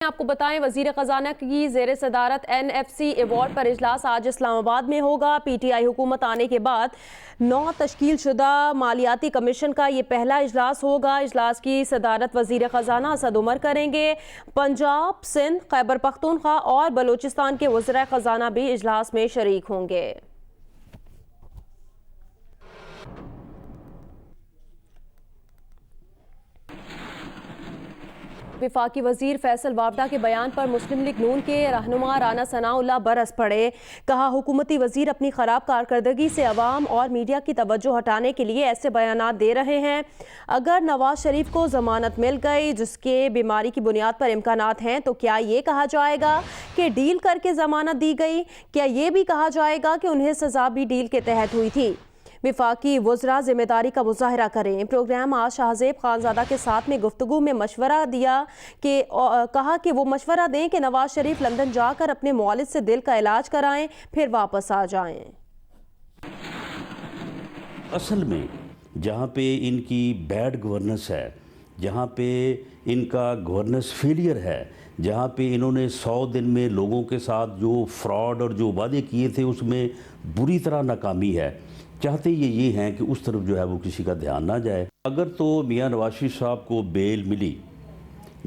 आपको बताएं, वजीर खजाना की ज़ेर सदारत NFC अवार्ड पर इजलास आज इस्लामाबाद में होगा। PTI हुकूमत आने के बाद 9 तश्कील शुदा मालियाती कमीशन का ये पहला इजलास होगा। इजलास की सदारत वजीर खजाना असद उमर करेंगे। पंजाब, सिंध, खैबर पख्तूनख्वा और बलूचिस्तान के वज़ीर खजाना भी इजलास में शरीक होंगे। वफाकी वजीर फैसल वावडा के बयान पर मुस्लिम लीग नून के रहनुमा राना सनाउल्लाह बरस पड़े। कहा, हुकूमती वजीर अपनी खराब कारकर्दगी से अवाम और मीडिया की तवज्जो हटाने के लिए ऐसे बयानात दे रहे हैं। अगर नवाज शरीफ को जमानत मिल गई जिसके बीमारी की बुनियाद पर इम्कानात हैं, तो क्या ये कहा जाएगा कि डील करके जमानत दी गई? क्या ये भी कहा जाएगा कि उन्हें सजा भी डील के तहत हुई थी? वफाकी वज़रा जिम्मेदारी का मुजाहरा करें। प्रोग्राम आज शाहजेब खानजादा के साथ में गुफ्तगू में मशवरा दिया कि कहा कि वो मशवरा दें कि नवाज शरीफ लंदन जाकर अपने मुआलिज से दिल का इलाज कराएं, फिर वापस आ जाएं। असल में जहाँ पे इनकी बैड गवर्नेंस है, जहाँ पे इनका गवर्नेंस फेलियर है, जहाँ पे इन्होंने 100 दिन में लोगों के साथ जो फ्रॉड और जो वादे किए थे उसमें बुरी तरह नाकामी है। चाहते ये हैं कि उस तरफ जो है वो किसी का ध्यान ना जाए। अगर तो मियां नवाज शरीफ साहब को बेल मिली,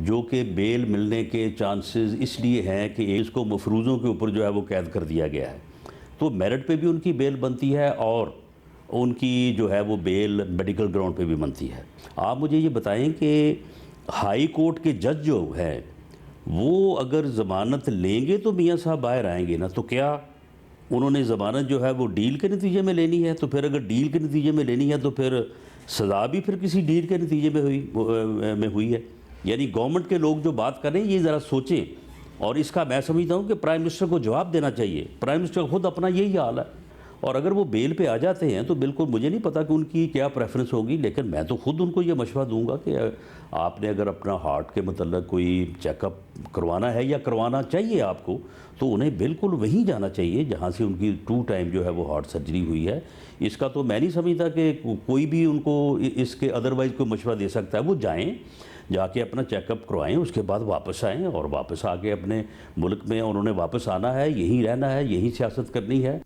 जो कि बेल मिलने के चांसेस इसलिए हैं कि इसको मफरूज़ों के ऊपर जो है वो कैद कर दिया गया है, तो मेरिट पे भी उनकी बेल बनती है और उनकी जो है वो बेल मेडिकल ग्राउंड पे भी बनती है। आप मुझे ये बताएं कि हाई कोर्ट के जज जो हैं वो अगर ज़मानत लेंगे तो मियां साहब बाहर आएंगे ना, तो क्या उन्होंने ज़मानत जो है वो डील के नतीजे में लेनी है? तो फिर अगर डील के नतीजे में लेनी है तो फिर सज़ा भी फिर किसी डील के नतीजे में हुई है। यानी गवर्नमेंट के लोग जो बात कर रहे हैं ये ज़रा सोचें, और इसका मैं समझता हूँ कि प्राइम मिनिस्टर को जवाब देना चाहिए। प्राइम मिनिस्टर खुद अपना यही हाल है, और अगर वो बेल पे आ जाते हैं तो बिल्कुल मुझे नहीं पता कि उनकी क्या प्रेफरेंस होगी, लेकिन मैं तो खुद उनको ये मशवरा दूंगा कि आपने अगर अपना हार्ट के मतलब कोई चेकअप करवाना है या करवाना चाहिए आपको, तो उन्हें बिल्कुल वहीं जाना चाहिए जहाँ से उनकी 2 टाइम जो है वो हार्ट सर्जरी हुई है। इसका तो मैं नहीं समझता कि कोई भी उनको इसके अदरवाइज़ कोई मशवरा दे सकता है। वो जाएँ, जाके अपना चेकअप करवाएं, उसके बाद वापस आएँ और वापस आके अपने मुल्क में उन्होंने वापस आना है, यहीं रहना है, यहीं सियासत करनी है।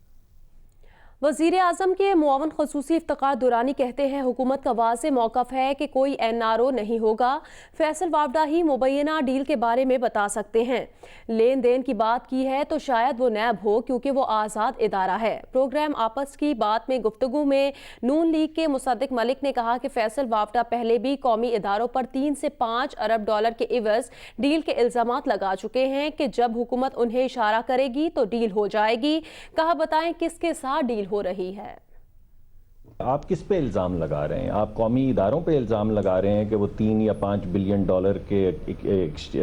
वज़ीर आज़म के मुआवन ख़ुसूसी इफ्तिख़ार दुरानी कहते हैं, हुकूमत का वाज़ेह मौक़िफ़ है कि कोई NRO नहीं होगा। फैसल वावडा ही मुबैना डील के बारे में बता सकते हैं। लेन देन की बात की है तो शायद वो नैब हो, क्योंकि वो आज़ाद इदारा है। प्रोग्राम आपस की बात में गुफ्तगू में नून लीग के मुसद्दिक मलिक ने कहा कि फैसल वावडा पहले भी कौमी इदारों पर 3 से 5 अरब डॉलर के इवज़ डील के इल्ज़ामात लगा चुके हैं कि जब हुकूमत उन्हें इशारा करेगी तो डील हो जाएगी। कहा, बताएं किसके साथ डील हो रही है? आप किस पे इल्ज़ाम लगा रहे हैं? आप कौमी इदारों पे इल्ज़ाम लगा रहे हैं कि वो 3 या 5 बिलियन डॉलर के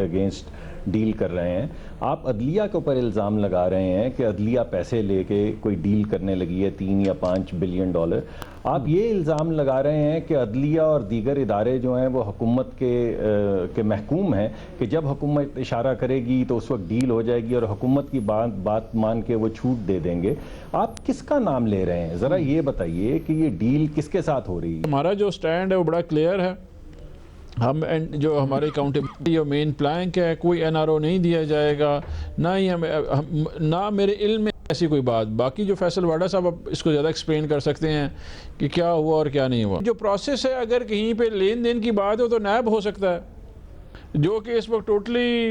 अगेंस्ट डील कर रहे हैं। आप अदलिया के ऊपर इल्ज़ाम लगा रहे हैं कि अदलिया पैसे लेके कोई डील करने लगी है 3 या 5 बिलियन डॉलर। आप ये इल्ज़ाम लगा रहे हैं कि अदलिया और दीगर इदारे जो हैं वो हुकूमत के महकूम हैं कि जब हुकूमत इशारा करेगी तो उस वक्त डील हो जाएगी और हुकूमत की बात मान के वो छूट दे देंगे। आप किसका नाम ले रहे हैं? ज़रा ये बताइए कि ये डील किसके साथ हो रही है? हमारा जो स्टैंड है वो बड़ा क्लियर है। हम जो हमारे अकाउंटेबिलिटी और मेन प्लैंक है, कोई NRO नहीं दिया जाएगा, ना ही ना मेरे इल्म में ऐसी कोई बात। बाकी जो फैसल वाडा साहब अब इसको ज़्यादा एक्सप्लेन कर सकते हैं कि क्या हुआ और क्या नहीं हुआ। जो प्रोसेस है, अगर कहीं पे लेन देन की बात हो तो नैब हो सकता है, जो कि इस वक्त टोटली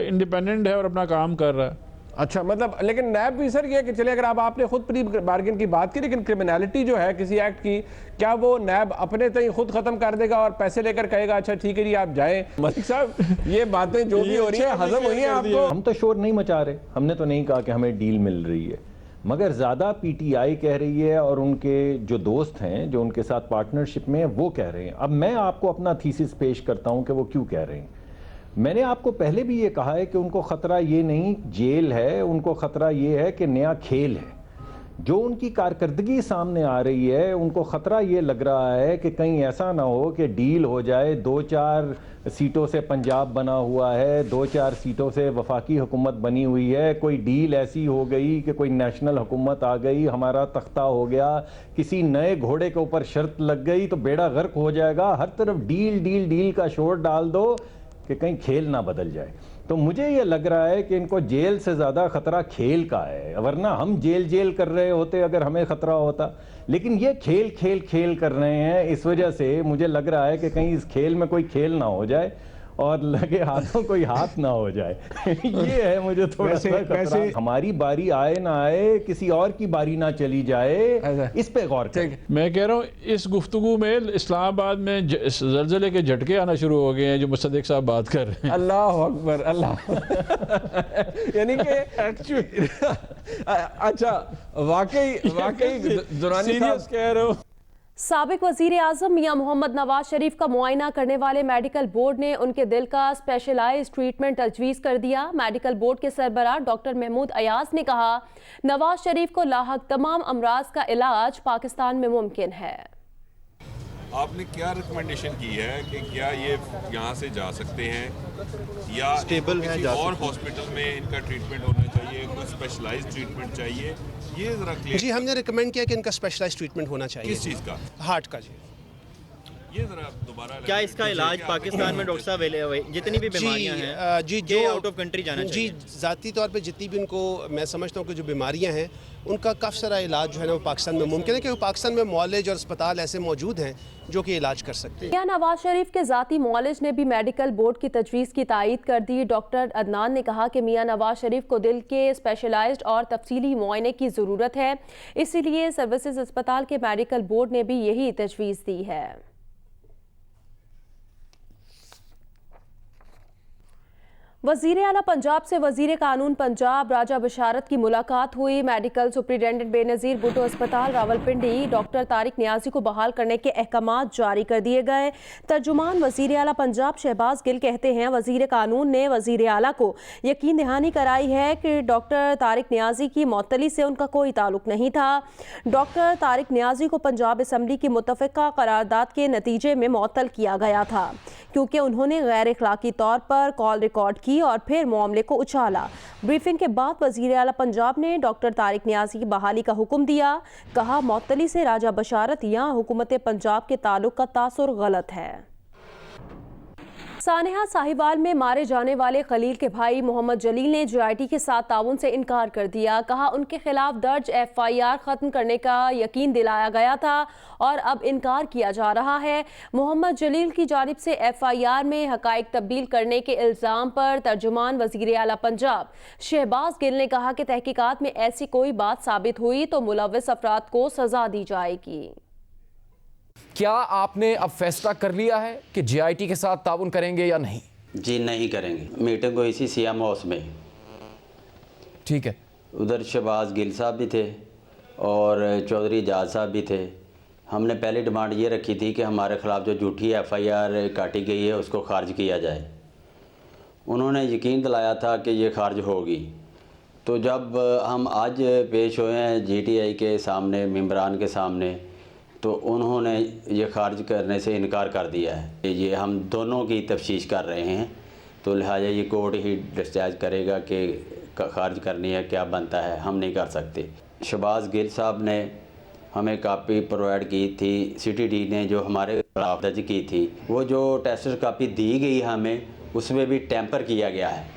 इंडिपेंडेंट है और अपना काम कर रहा है। अच्छा, मतलब लेकिन नैब भी सर ये कि चले अगर आपने खुद प्री बार्गेन की बात की, लेकिन क्रिमिनलिटी जो है किसी एक्ट की, क्या वो नैब अपने तय खुद खत्म कर देगा और पैसे लेकर कहेगा अच्छा ठीक है जी आप जाएं? मलिक साहब, ये बातें जो भी हो रही है हजम हुई है आपको? हम तो शोर नहीं मचा रहे, हमने तो नहीं कहा कि हमें डील मिल रही है, मगर ज़्यादा PTI कह रही है और उनके जो दोस्त हैं जो उनके साथ पार्टनरशिप में वो कह रहे हैं। अब मैं आपको अपना थीसिस पेश करता हूं कि वो क्यों कह रहे हैं। मैंने आपको पहले भी ये कहा है कि उनको ख़तरा ये नहीं जेल है, उनको ख़तरा ये है कि नया खेल है। जो उनकी कारकर्दगी सामने आ रही है, उनको ख़तरा ये लग रहा है कि कहीं ऐसा ना हो कि डील हो जाए, 2-4 सीटों से पंजाब बना हुआ है, 2-4 सीटों से वफाकी हुकूमत बनी हुई है, कोई डील ऐसी हो गई कि कोई नेशनल हुकूमत आ गई, हमारा तख्ता हो गया, किसी नए घोड़े के ऊपर शर्त लग गई तो बेड़ा गर्क हो जाएगा। हर तरफ डील डील डील का शोर डाल दो कि कहीं खेल ना बदल जाए। तो मुझे ये लग रहा है कि इनको जेल से ज़्यादा ख़तरा खेल का है, वरना हम जेल कर रहे होते अगर हमें ख़तरा होता, लेकिन ये खेल कर रहे हैं। इस वजह से मुझे लग रहा है कि कहीं इस खेल में कोई खेल ना हो जाए और लगे हाथों कोई हाथ ना हो जाए। ये है मुझे थोड़ा सा खतरा। हमारी बारी आए ना आए, किसी और की बारी ना चली जाए, इस पे गौर करें। मैं कह रहा हूँ इस गुफ्तगू में इस्लामाबाद में ज़लज़ले के झटके आना शुरू हो गए हैं जो मुसद्दिक साहब बात कर रहे हैं। अल्लाह अकबर, अल्लाह। यानी कि एक्चुअली अच्छा, वाकई दुरानी साहब कह रहे हो। साबिक वजीर आजम मियां मोहम्मद नवाज शरीफ का मुआयना करने वाले मेडिकल बोर्ड ने उनके दिल का स्पेशलाइज्ड ट्रीटमेंट तजवीज़ कर दिया। मेडिकल बोर्ड के सरबराह डॉक्टर महमूद अयाज ने कहा, नवाज शरीफ को लाहक तमाम अमराज का इलाज पाकिस्तान में मुमकिन है। आपने क्या रिकमेंडेशन की है कि क्या ये यहाँ से जा सकते हैं या स्टेबल है, किसी और हॉस्पिटल में इनका ट्रीटमेंट होना चाहिए, कोई स्पेशलाइज्ड ट्रीटमेंट चाहिए, ये जरा क्लियर। जी, हमने रिकमेंड किया कि इनका स्पेशलाइज्ड ट्रीटमेंट होना चाहिए। किस चीज़ का? हार्ट का। जी, ये जरा दोबारा क्या इसका इलाज पाकिस्तान में डॉक्टर साहब जितनी भी बीमारियां हैं जी जो आउट ऑफ कंट्री जाना चाहिए? जी, ज़ाती तौर पे जितनी भी उनको मैं समझता हूँ कि जो बीमारियां हैं उनका काफ़ी सारा इलाज जो है ना वो पाकिस्तान में मुमकिन है, क्योंकि पाकिस्तान में मौलेज और अस्पताल ऐसे मौजूद हैं जो कि इलाज कर सकते हैं। क्या नवाज शरीफ के ज़ाती मौलेज ने भी मेडिकल बोर्ड की तजवीज़ की तायीद कर दी। डॉक्टर अदनान ने कहा कि मियां नवाज शरीफ को दिल के स्पेशलाइज्ड और तफसीली मुआयने की ज़रूरत है, इसीलिए सर्विसेज अस्पताल के मेडिकल बोर्ड ने भी यही तजवीज़ दी है। वज़ीर आला पंजाब से वज़ीर कानून पंजाब राजा बशारत की मुलाकात हुई। मेडिकल सुपरिटेंडेंट बेनज़ीर भुट्टो अस्पताल रावलपिंडी डॉक्टर तारिक नियाज़ी को बहाल करने के अहकामात जारी कर दिए गए। तर्जुमान वज़ीर आला पंजाब शहबाज गिल कहते हैं, वज़ीर कानून ने वज़ीर आला को यकीन दहानी कराई है कि डॉक्टर तारिक नियाज़ी की मअतली से उनका कोई ताल्लुक नहीं था। डॉक्टर तारिक नियाज़ी को पंजाब असम्बली की मुतफ़िका करारदाद के नतीजे में मअतल किया गया था क्योंकि उन्होंने गैर अखलाकी तौर पर कॉल रिकॉर्ड की और फिर मामले को उछाला। ब्रीफिंग के बाद वज़ीर आला पंजाब ने डॉक्टर तारिक नियाज़ी की बहाली का हुक्म दिया। कहा, मअतली से राजा बशारत या हुकूमत पंजाब के ताल्लुक का तासुर गलत है। सानेहा साहिवाल में मारे जाने वाले खलील के भाई मोहम्मद जलील ने JIT के साथ ताउन से इनकार कर दिया। कहा, उनके खिलाफ दर्ज FIR ख़त्म करने का यकीन दिलाया गया था और अब इनकार किया जा रहा है। मोहम्मद जलील की जानिब से FIR में हक़ाइक़ तब्दील करने के इल्ज़ाम पर तर्जुमान वज़ीर आला पंजाब शहबाज गिल ने कहा कि तहकीकात में ऐसी कोई बात साबित हुई तो मुलव्विस अफराद को सज़ा दी जाएगी। क्या आपने अब फैसला कर लिया है कि JIT के साथ ताउन करेंगे या नहीं? जी नहीं करेंगे। मीटिंग हुई थी सियाम हाउस में, ठीक है। उधर शहबाज गिल साहब भी थे और चौधरी एजाज साहब भी थे। हमने पहली डिमांड ये रखी थी कि हमारे ख़िलाफ़ जो झूठी FIR काटी गई है उसको खारिज किया जाए। उन्होंने यकीन दिलाया था कि ये खारिज होगी। तो जब हम आज पेश हुए हैं GTI के सामने, मेंबरान के सामने, तो उन्होंने ये खारिज करने से इनकार कर दिया है। ये हम दोनों की तफ्तीश कर रहे हैं, तो लिहाजा ये कोर्ट ही डिस्चार्ज करेगा कि खारिज करनी है, क्या बनता है, हम नहीं कर सकते। शहबाज गिल साहब ने हमें कापी प्रोवाइड की थी, CTD ने जो हमारे खिलाफ दर्ज की थी, वो जो टेस्ट कापी दी गई हमें उसमें भी टैंपर किया गया है।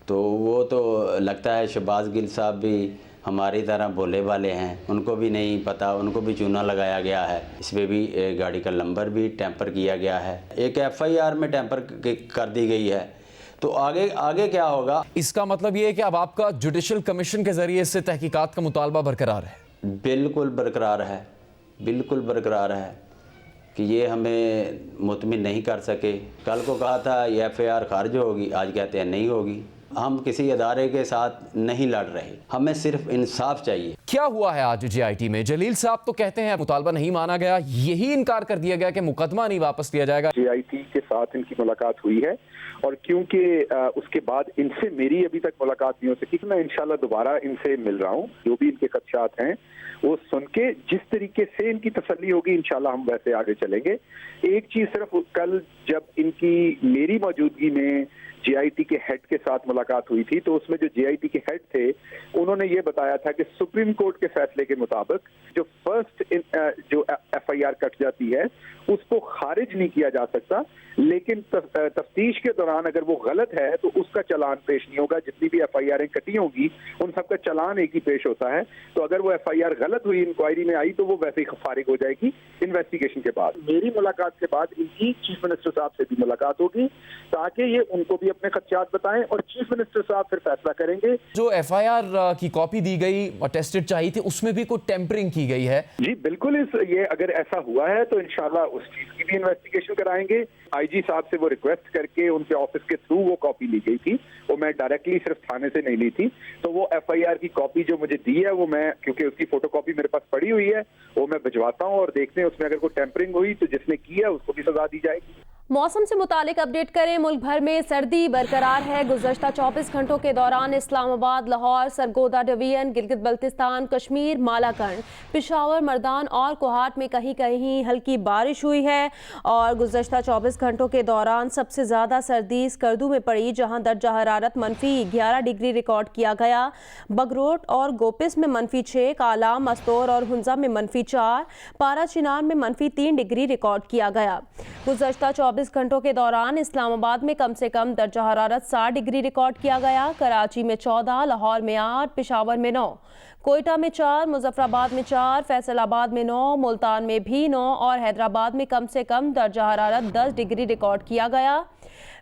तो वो तो लगता है शहबाज गिल साहब भी हमारी तरह बोले वाले हैं, उनको भी नहीं पता, उनको भी चूना लगाया गया है। इसमें भी गाड़ी का नंबर भी टैंपर किया गया है, एक FIR में टैंपर कर दी गई है। तो आगे क्या होगा? इसका मतलब ये है कि अब आपका जुडिशल कमीशन के जरिए से तहकीकात का मुतालबा बरकरार है? बिल्कुल बरकरार है, बिल्कुल बरकरार है कि ये हमें मुतमिन नहीं कर सके। कल को कहा था ये FIR खारिज होगी, आज कहते हैं नहीं होगी। हम किसी अदारे के साथ नहीं लड़ रहे, हमें सिर्फ इंसाफ चाहिए। क्या हुआ है आज JIT में? जलील साहब तो कहते हैं मुतालबा नहीं माना गया, यही इनकार कर दिया गया कि मुकदमा नहीं वापस लिया जाएगा। JIT के साथ इनकी मुलाकात हुई है और क्योंकि उसके बाद इनसे मेरी अभी तक मुलाकात नहीं हो सकी, मैं इंशाल्लाह दोबारा इनसे मिल रहा हूँ। जो भी इनके खदशात हैं वो सुन के जिस तरीके से इनकी तसल्ली होगी इंशाल्लाह हम वैसे आगे चलेंगे। एक चीज सिर्फ कल जब इनकी मेरी मौजूदगी में JIT के हेड के साथ मुलाकात हुई थी, तो उसमें जो JIT के हेड थे उन्होंने ये बताया था कि सुप्रीम कोर्ट के फैसले के मुताबिक जो जो FIR कट जाती है उसको खारिज नहीं किया जा सकता, लेकिन तफ्तीश के दौरान अगर वो गलत है तो उसका चालान पेश नहीं होगा। जितनी भी FIR कटी होंगी उन सबका चालान एक ही पेश होता है। तो अगर वो FIR गलत हुई, इंक्वायरी में आई, तो वो वैसे ही फारिग हो जाएगी इन्वेस्टिगेशन के बाद। मेरी मुलाकात के बाद इनकी चीफ मिनिस्टर साहब से भी मुलाकात होगी ताकि ये उनको भी अपने खदशात बताएं और चीफ मिनिस्टर साहब फिर फैसला करेंगे। जो FIR की कॉपी दी गई और टेस्टेड चाहिए थी, उसमें भी कोई टेम्परिंग की गई है? जी बिल्कुल, ये अगर ऐसा हुआ है तो इंशाल्लाह उस चीज की भी इन्वेस्टिगेशन कराएंगे। IG साहब से वो रिक्वेस्ट करके उनके ऑफिस के थ्रू वो कॉपी ली गई थी, वो मैं डायरेक्टली सिर्फ थाने से नहीं ली थी। तो वो FIR की कॉपी जो मुझे दी है वो मैं, क्योंकि उसकी फोटोकॉपी मेरे पास पड़ी हुई है, वो मैं भिजवाता हूँ और देखते हैं उसमें अगर कोई टेम्परिंग हुई तो जिसने की है उसको भी सजा दी जाएगी। मौसम से मुतालिक अपडेट करें। मुल्क भर में सर्दी बरकरार है। गुज़श्ता 24 घंटों के दौरान इस्लामाबाद, लाहौर, सरगोदा डिवीजन, गिलगित बल्तिस्तान, कश्मीर, मालाकंड, पेशावर, मर्दान और कोहाट में कहीं कहीं हल्की बारिश हुई है। और गुज़श्ता 24 घंटों के दौरान सबसे ज़्यादा सर्दी स्कर्दू में पड़ी, जहां दर्जा हरारत -11 डिग्री रिकॉर्ड किया गया। बगरोट और गोपिस में -6, कालाम, मस्तोर और हुंजा में -4, पारा चिनार में -3 डिग्री रिकॉर्ड किया गया। गुज़श्ता 24 घंटों के दौरान इस्लामाबाद में कम से कम दर्जा हरारत 60 डिग्री रिकॉर्ड किया गया। कराची में 14, लाहौर में 8, पेशावर में 9, कोयटा में 4, मुजफ्फराबाद में 4, फैसलाबाद में 9, मुल्तान में भी 9 और हैदराबाद में कम से कम दर्जा हरारत 10 डिग्री रिकॉर्ड किया गया।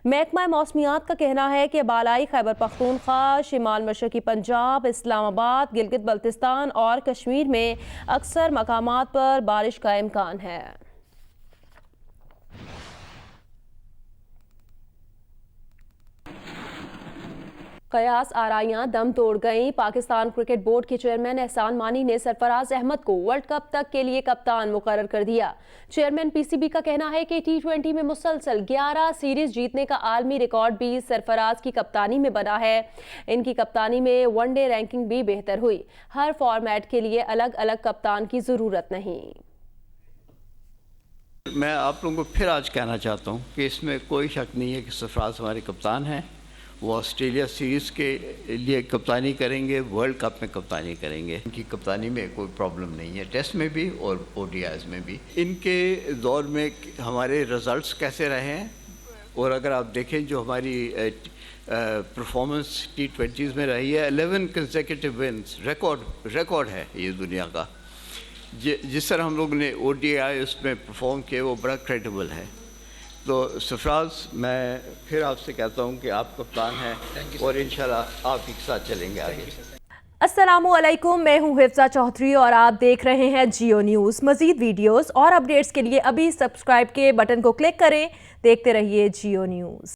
महकमा मौसमियात का कहना है कि बालाई खैबर पख्तूनख्वा, शिमाल मशरकी पंजाब, इस्लामाबाद, गिलगित बल्तिस्तान और कश्मीर में अक्सर मकामात पर बारिश का इम्कान है। कयास आराइयां दम तोड़ गईं। पाकिस्तान क्रिकेट बोर्ड के चेयरमैन एहसान मानी ने सरफराज अहमद को वर्ल्ड कप तक के लिए कप्तान मुकर्रर कर दिया। चेयरमैन PCB का कहना है कि T20 में मुसलसल 11 सीरीज जीतने का आलमी रिकॉर्ड भी सरफराज की कप्तानी में बना है। इनकी कप्तानी में वनडे रैंकिंग भी बेहतर हुई। हर फॉर्मेट के लिए अलग अलग कप्तान की ज़रूरत नहीं। मैं आप लोगों को फिर आज कहना चाहता हूँ कि इसमें कोई शक नहीं है कि सरफराज हमारे कप्तान हैं। वो ऑस्ट्रेलिया सीरीज़ के लिए कप्तानी करेंगे, वर्ल्ड कप में कप्तानी करेंगे। इनकी कप्तानी में कोई प्रॉब्लम नहीं है, टेस्ट में भी और ODIs में भी। इनके दौर में हमारे रिज़ल्ट्स कैसे रहे हैं, और अगर आप देखें जो हमारी परफॉर्मेंस T20s में रही है, 11 कंसेक्यूटिव विन्स, रिकॉर्ड है ये दुनिया का। जिस तरह हम लोग ने ODI उसमें परफॉर्म किए वो बड़ा क्रेडिबल है। तो सरफराज, मैं फिर आपसे कहता हूं कि आप कप्तान हैं और इंशाल्लाह आप ही के साथ चलेंगे आगे। अस्सलामुअलैकुम, मैं हूं हिफ्जा चौधरी और आप देख रहे हैं जियो न्यूज़। मज़ीद वीडियोस और अपडेट्स के लिए अभी सब्सक्राइब के बटन को क्लिक करें। देखते रहिए जियो न्यूज़।